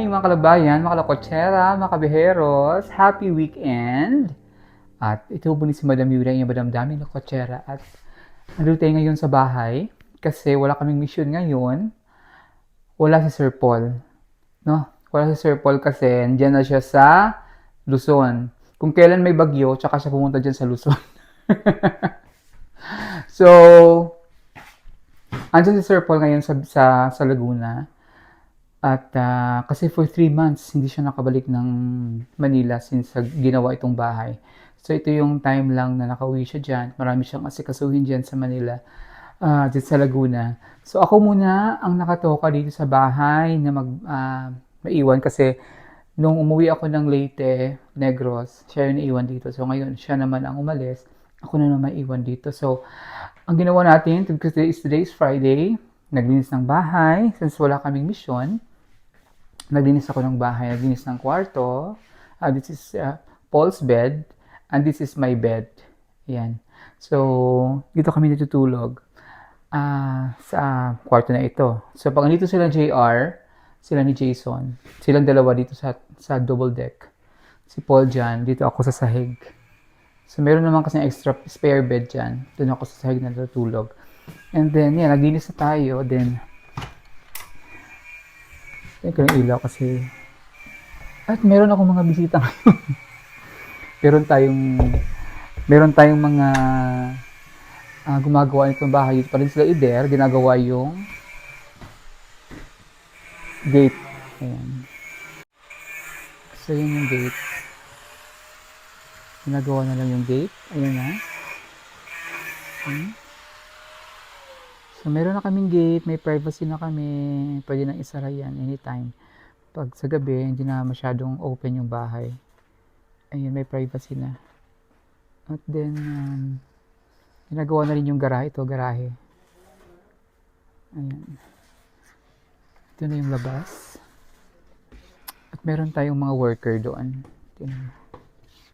morning mga kalabayan, mga kalakotsera, mga kabiheros. Happy weekend! At ito po ni si Madam Yura, yung Madam Daming Lakotsera. At nandito tayo ngayon sa bahay kasi wala kaming mission ngayon. Wala si Sir Paul. No? Wala si Sir Paul kasi andyan na siya sa Luzon. Kung kailan may bagyo, tsaka siya pumunta dyan sa Luzon. So, andyan si Sir Paul ngayon sa Laguna. At kasi for 3 months, hindi siya nakabalik ng Manila since ginawa itong bahay. So ito yung time lang na nakauwi siya dyan. Marami siyang asikasuhin dyan sa Manila, dyan sa Laguna. So ako muna ang nakatoka dito sa bahay na maiwan kasi nung umuwi ako ng Leyte, Negros, siya yung naiwan dito. So ngayon, siya naman ang umalis. Ako na naman maiwan dito. So, ang ginawa natin, today is Friday, naglinis ng bahay since wala kaming mission. Naglinis ako ng bahay, naglinis ng kwarto. This is Paul's bed, and this is my bed. Ayan. So, dito kami natutulog sa kwarto na ito. So, pag nandito sila JR, sila ni Jason, silang dalawa dito sa double deck. Si Paul dyan, dito ako sa sahig. So, meron naman kasi extra spare bed dyan. Doon ako sa sahig na natutulog. And then, yan, naglinis na tayo. Then, ito yung ilaw kasi. At meron akong mga bisita ngayon. meron tayong mga gumagawa nitong bahay. Dito pa rin sila Ider, ginagawa yung gate. Ayan. So, yun yung gate. Ginagawa na lang yung gate. Ayan na. So, meron na kaming gate, may privacy na kami, pwede nang isara yan anytime. Pag sa gabi, hindi na masyadong open yung bahay. Ayun, may privacy na. At then, ginagawa na rin yung garahe. Ito, garahe. Ayan. Ito na yung labas. At meron tayong mga worker doon.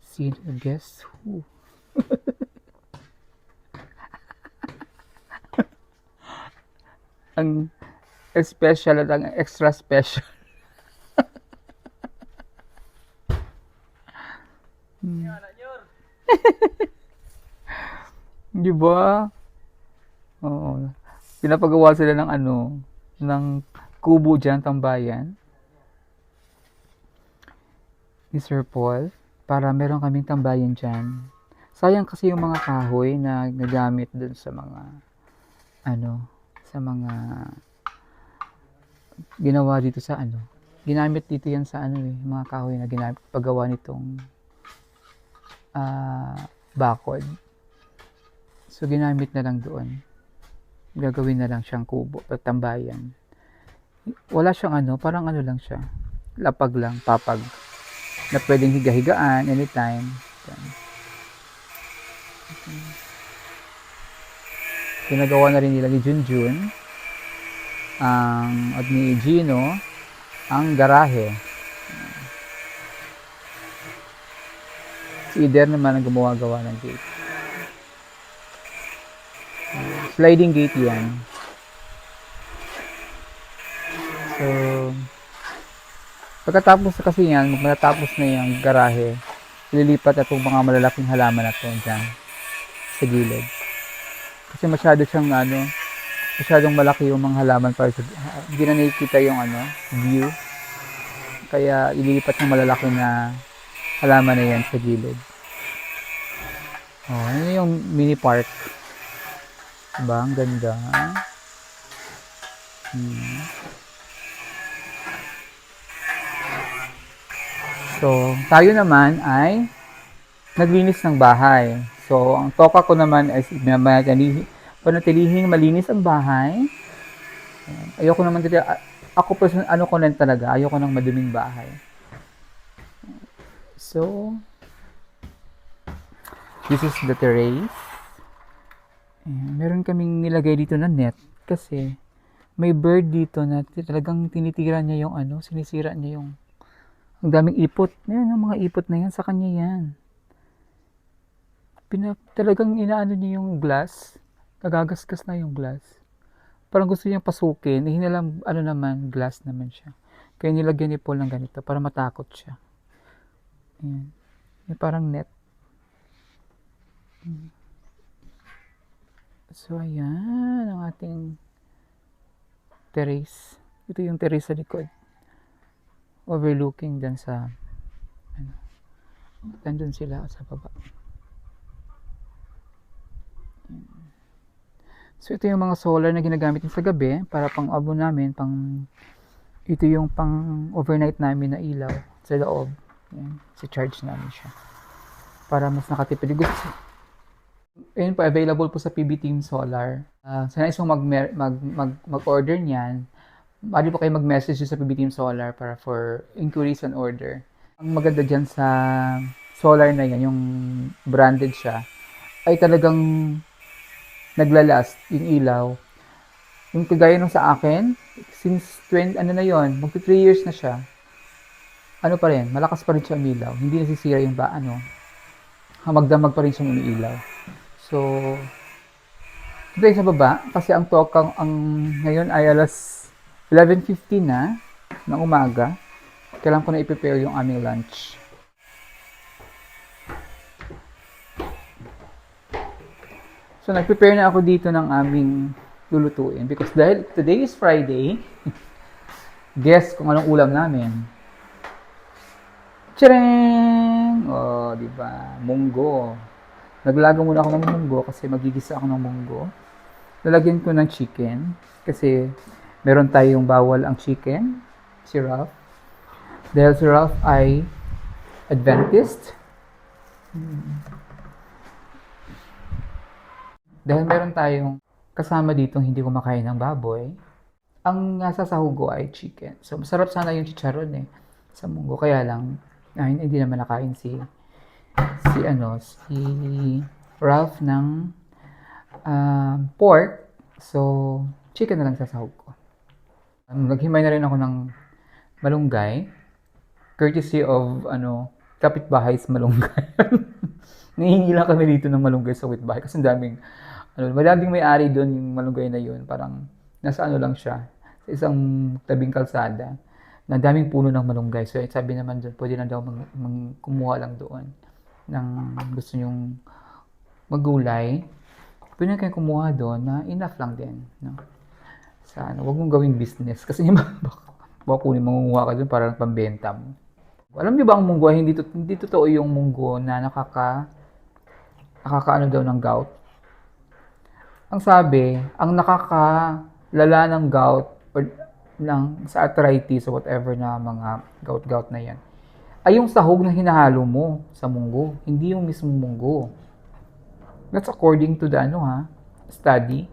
See, guess who? Ang special at ang extra special. Di ba? Oo. Pinapagawa sila ng ng kubo dyan, tambayan. Ni Sir Paul. Para meron kaming tambayan dyan. Sayang kasi yung mga kahoy na nagamit dun sa mga sa mga ginawa dito sa ginamit dito yan sa mga kahoy na ginamit paggawa nitong bakod. So ginamit na lang doon, gagawin na lang siyang kubo at tambayan. Wala siyang parang lang siya, lapag lang, papag na pwedeng higa-higaan anytime. Ginagawa na rin nila ni Junjun at ni Gino ang garahe. Si Ider naman ang gumawa-gawa ng gate. Sliding gate yan. So, pagkatapos kasi yan, matatapos na yung garahe, ililipat itong mga malalaking halaman na ito dyan sa gilid. Kasi masyadong malaki yung mga halaman para hindi na nakikita yung view. Kaya ililipat ng malalaki na halaman na yan sa gilid. Oh, ano yung mini park. Diba? Ang ganda. So, tayo naman ay naglinis ng bahay. So, ang toka ko naman ay panatilihing malinis ang bahay. Ayoko naman ako ko lang talaga, ayoko ng maduming bahay. So, this is the terrace. Meron kaming nilagay dito na net kasi may bird dito na talagang tinitira niya yung sinisira niya yung ang daming ipot. Yan, ang mga ipot na yan, sa kanya yan. Talagang inaano niya yung glass. Nagagasgas na yung glass. Parang gusto niyang pasukin. Hinalang, naman, glass naman siya. Kaya nilagyan ni Paul ng ganito para matakot siya. Ayan. May parang net. So, ayan ang ating terrace. Ito yung terrace sa likod. Overlooking dyan sa, ano, nandun sila sa baba. So, ito yung mga solar na ginagamit sa gabi para pang abo namin, ito yung pang overnight namin na ilaw sa loob. Yan, si-charge namin siya para mas nakatipid. Gusto, ayun po, available po sa PB Team Solar. Sa nais mong mag-order niyan, maaari po kayo mag-message sa PB Team Solar para for inquiries and order. Ang maganda dyan sa solar na yan, yung branded siya, ay talagang naglalast yung ilaw. Yung kagaya nung sa akin, since 20, ano na yon, magto 3 years na siya, ano pa rin, malakas pa rin siya umilaw. Hindi nasisira yung hamagdamag pa rin siyang umiilaw. So, dito sa baba, kasi ang tokang ngayon ay alas 11:50 na ng umaga. Kailangan ko na i-prepare yung aming lunch. So, nag-prepare na ako dito ng aming lulutuin. Because dahil today is Friday, guess kung anong ulam namin. Tcharing! Oh, di ba? Munggo. Naglaga muna ako ng munggo kasi magigisa ako ng munggo. Lalagyan ko ng chicken kasi meron tayong bawal ang chicken, si Ralph. Dahil si Ralph ay Adventist. Dahil meron tayong kasama dito hindi kumakain ng baboy, ang nasa sahog ko ay chicken. So, masarap sana yung chicharon sa munggo. Kaya lang, hindi naman nakain si Ralph ng pork. So, chicken na lang sa sahog ko. Naghimay na rin ako ng malunggay. Courtesy of, kapitbahay sa malunggay. Nahihingi lang kami dito ng malunggay sa kapitbahay kasi madaming may-ari doon yung malunggay na yun. Parang nasa lang siya, sa isang tabing kalsada. Na daming puno ng malunggay. So, sabi naman doon, pwede na daw kumuha lang doon ng gusto nyong magulay. Pwede na kayo kumuha doon na enough lang din. No? Huwag mong gawing business. Kasi baka kunin, mangunguha ka doon para pambenta mo. Alam niyo ba ang munggo, hindi totoo yung munggo na nakakaano daw ng gout. Ang sabi, ang nakakalala ng gout or sa arthritis or whatever na mga gout na yan, ay yung sahog na hinahalo mo sa munggo, hindi yung mismong munggo. That's according to the study.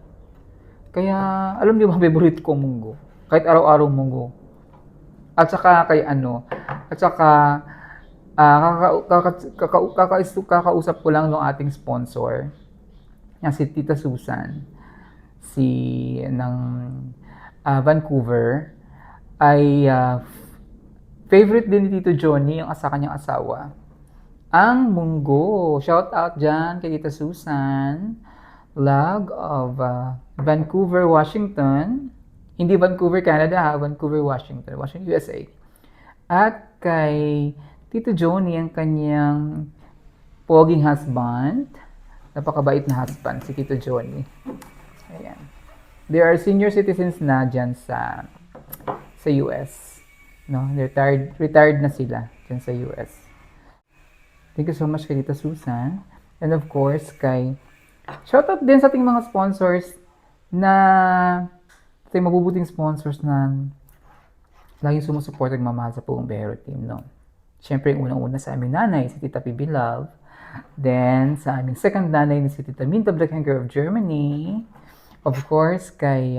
Kaya, alam niyo ba, favorite ko munggo. Kahit araw-araw munggo. At saka kakausap ko lang ng ating sponsor, yung si Tita Susan, ng Vancouver, ay favorite din ni Tito Johnny, yung kanyang asawa, ang munggo. Shout out dyan kay Tita Susan, log of Vancouver, Washington. Hindi Vancouver, Canada, Vancouver, Washington, USA. At kay Tito Johnny, ang kanyang poging husband, napakabait na husband, si Tito Johnny. Ayan. They are senior citizens na dyan sa US. No? Retired na sila dyan sa US. Thank you so much kay Tita Susan. And of course, shoutout din sa ating mga sponsors ating mabubuting sponsors na laging sumusuporta at mamahal sa Puong Behero Team. No? Siyempre, yung unang-una sa aming nanay, si Tita PB Love. Then, sa aming second nanay, si Tita Minta Blackhanger of Germany. Of course, kay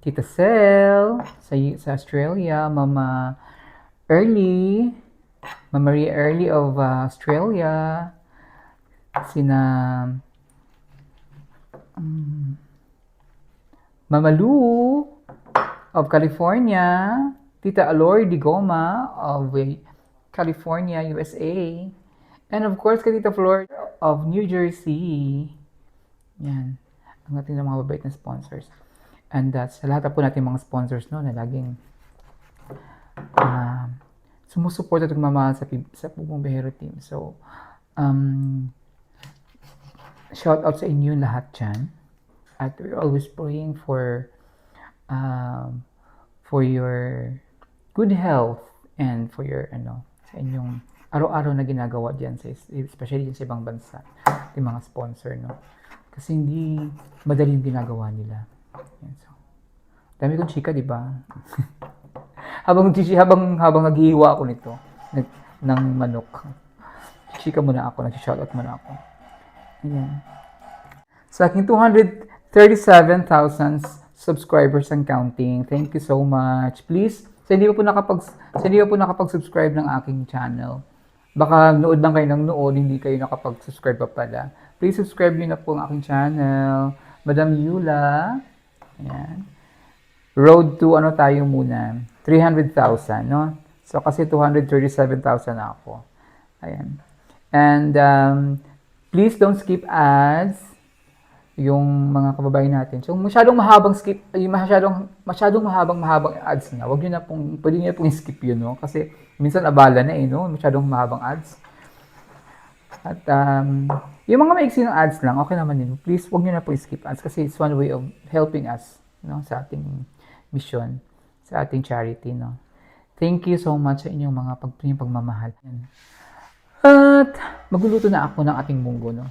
Tita Sel sa Australia, Mama Maria Early of Australia, Mama Lou of California, Tita Aloy Digoma of California, USA, and of course, kay Tita Flor of New Jersey. Yan. Ang ating mga mabait na sponsors. And sa lahat po natin mga sponsors na laging sumusuporta at nagmamahal sa Bumbero team. So, shout out sa inyo lahat dyan. At we're always praying for your good health and for your sa inyong araw-araw na ginagawa diyan, especially din sa ibang bansa, yung mga sponsor, no? Kasi hindi madali yung ginagawa nila. Yan, so, dami kong chika, di ba? habang naghihiwa ako nito ng manok, chika muna ako, nag-shoutout muna ako. Ayan. Sa aking 237,000 subscribers and counting, thank you so much. Please, sa hindi pa po nakapag-subscribe ng aking channel, baka nood lang kayo ng nood, hindi kayo nakapag-subscribe pa pala. Please subscribe nyo na po ang aking channel. Madam Yula. Ayan. Road to tayo muna? 300,000, no? So, kasi 237,000 na ako. Ayan. And, please don't skip ads. Yung mga kababayan natin. So, masyadong mahabang mahabang ads na. Pwede niyo na pong skip yun, no? Kasi, minsan abala na no? Masyadong mahabang ads. At, yung mga maiksi ng ads lang, okay naman din. Please, huwag niyo na pong skip ads kasi it's one way of helping us, no? Sa ating mission, sa ating charity, no? Thank you so much sa inyong mga pagmamahal. At, magluluto na ako ng ating munggo, no?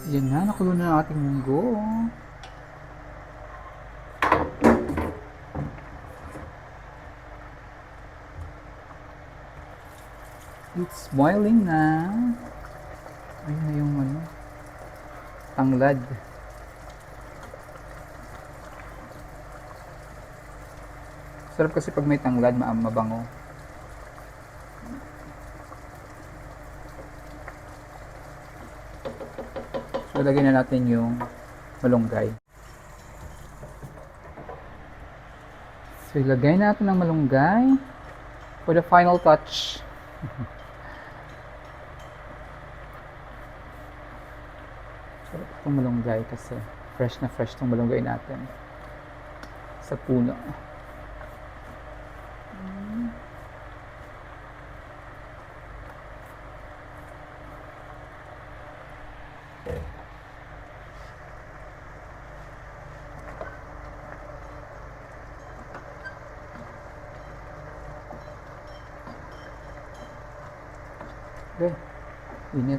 Yan na, nakulo na ang ating munggo. It's boiling na. Ayun na yung tanglad. Sarap kasi pag may tanglad, mabango. So, lagyan na natin yung malunggay. So, ilagay natin ang malunggay for the final touch. Sarap itong malunggay kasi fresh na fresh itong malunggay natin sa puno. Okay, init.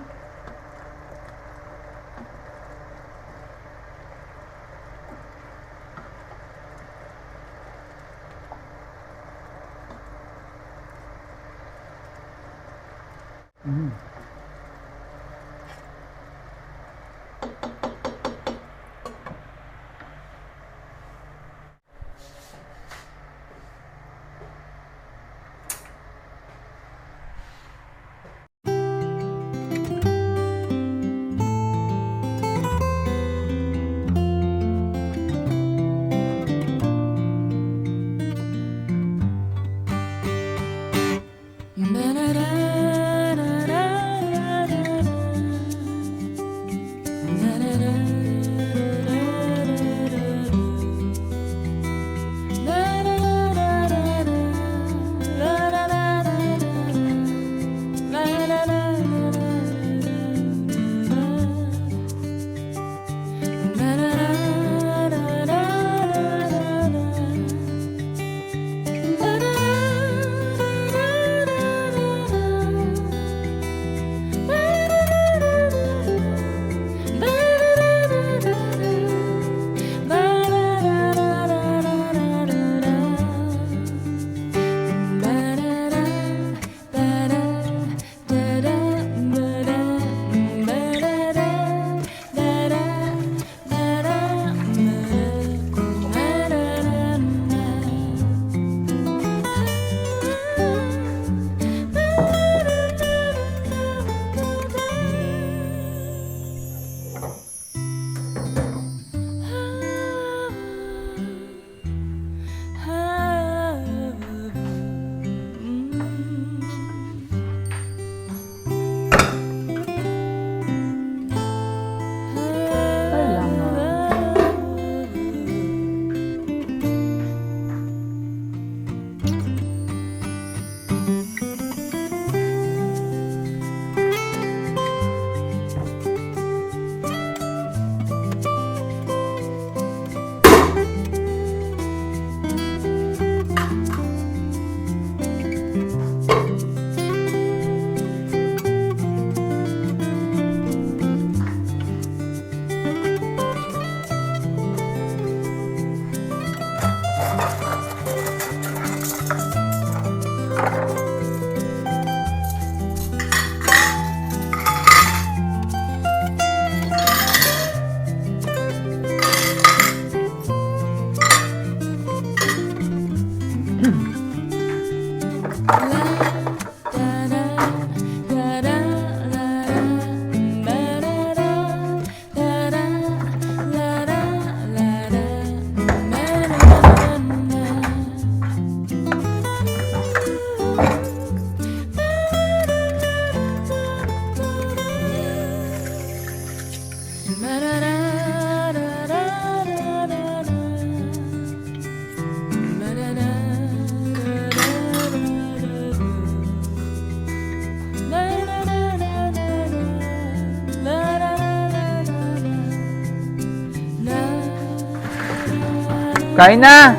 Kain na!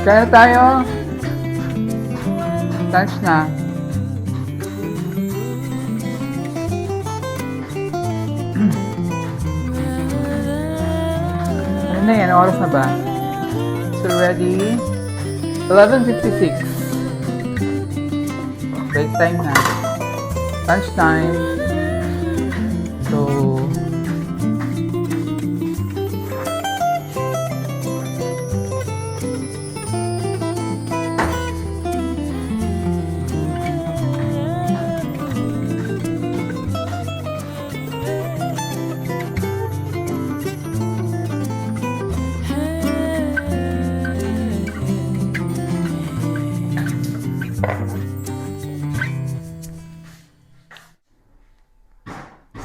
Kain na tayo. Lunch na. Ano na yan? Oras na ba? It's already 11:56. Break time na. Lunch time. So,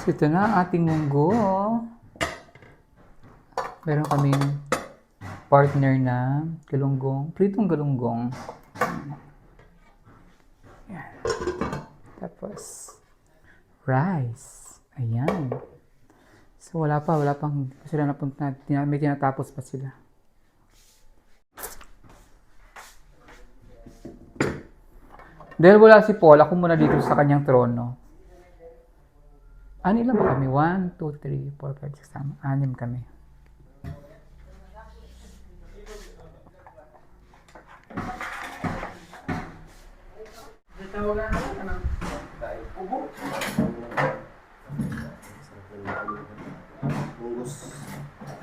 ito na ang ating munggo. Meron kaming partner na galunggong, pritong galunggong. Ayan. Tapos, rice. Ayan. So, wala pang sila napunta. May tinatapos pa sila. Dahil wala si Paul, ako muna dito sa kanyang trono. Ano ilan ba kami? 1, 2, 3, 4, 5, 6, 7, 6 kami.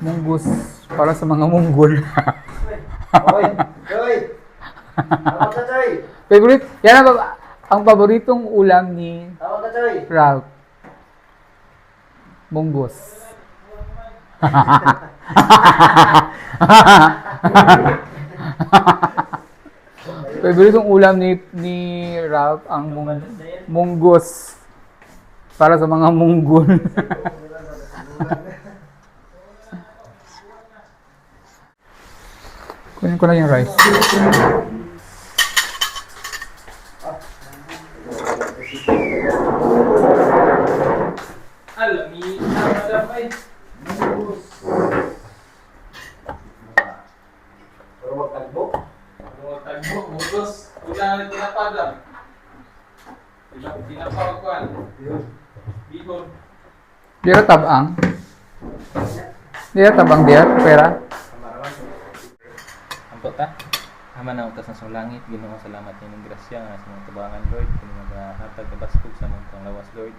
Munggus. Para sa mga munggol. Favorite? Yan ang paboritong ulam ni Ralph. Munggus. Paboritong ulam ni Ralph ang munggus. Para sa mga munggol. Kunin ko lang yung rice. Alami, madam ay. Pero wag tagbo. Tagbo, mugos. Ulang na tinapadam. Tinapagkuhan. Bihon. Dira tabang. Dira tabang dia, pera. Ampot ta. Ama na utas sa langit, Ginoo salamat ning grasya nga sa mga tubangan Lord, kini magahatag ka baskog sa mga panglawas Lord.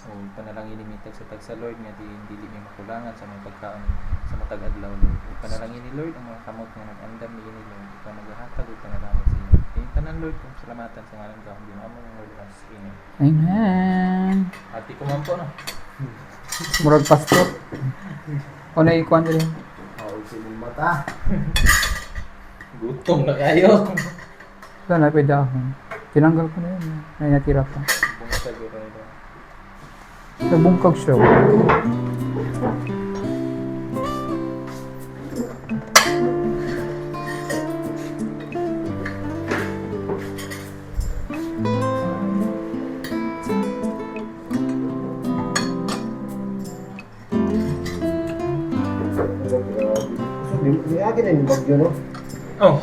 O panalangin ni sa tagsa Lord nga dili mi makulangan sa mga pagkaon sa matag adlaw Lord. O panalangin ni Lord ang mga kamot nga nag-andam ni Lord, ikaw nagahatag ug panalangin sa inyo. Kini tanan Lord kung salamatan sa ngalan ka Ginoo mo Lord as inyo. Amen. Ati ko man po no. Murag pastor. O na ikuan din. Hawag sa inyong mata. Gutom na kayo. Sana pwede ako. Tinanggal ko na yun. May natira pa. Bungkag ito ito. Nabungkag siya. Niagin na yung bagyo, no? Oh,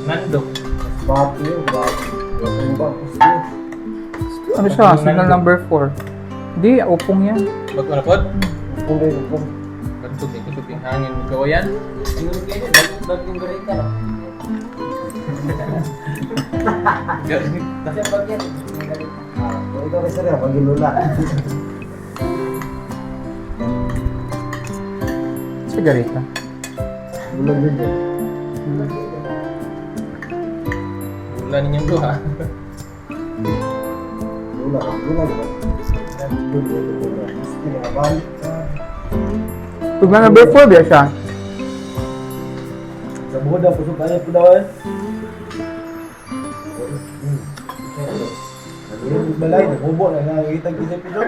nando. Bati yun, grabe. Yung ba? Ano siya? Signal number 4. Hindi, upong yan. Bago na pod? Kung na yung kung. Bantog dito tubig hangin mo gawayan. Siguro kayo, bagong garita no? Garita. Kasi bagyan. Ito rin sila, pag-ilula. Sigarita. Bulag yun dyan. Wala ninyong duha. gula. Gula ba? Gula. Balik ka. Pag mga number 4 ba siya? Sa buhod ang pusok kaya po daw eh. Ano yung balay? Nagubo na nakakita kita pinok.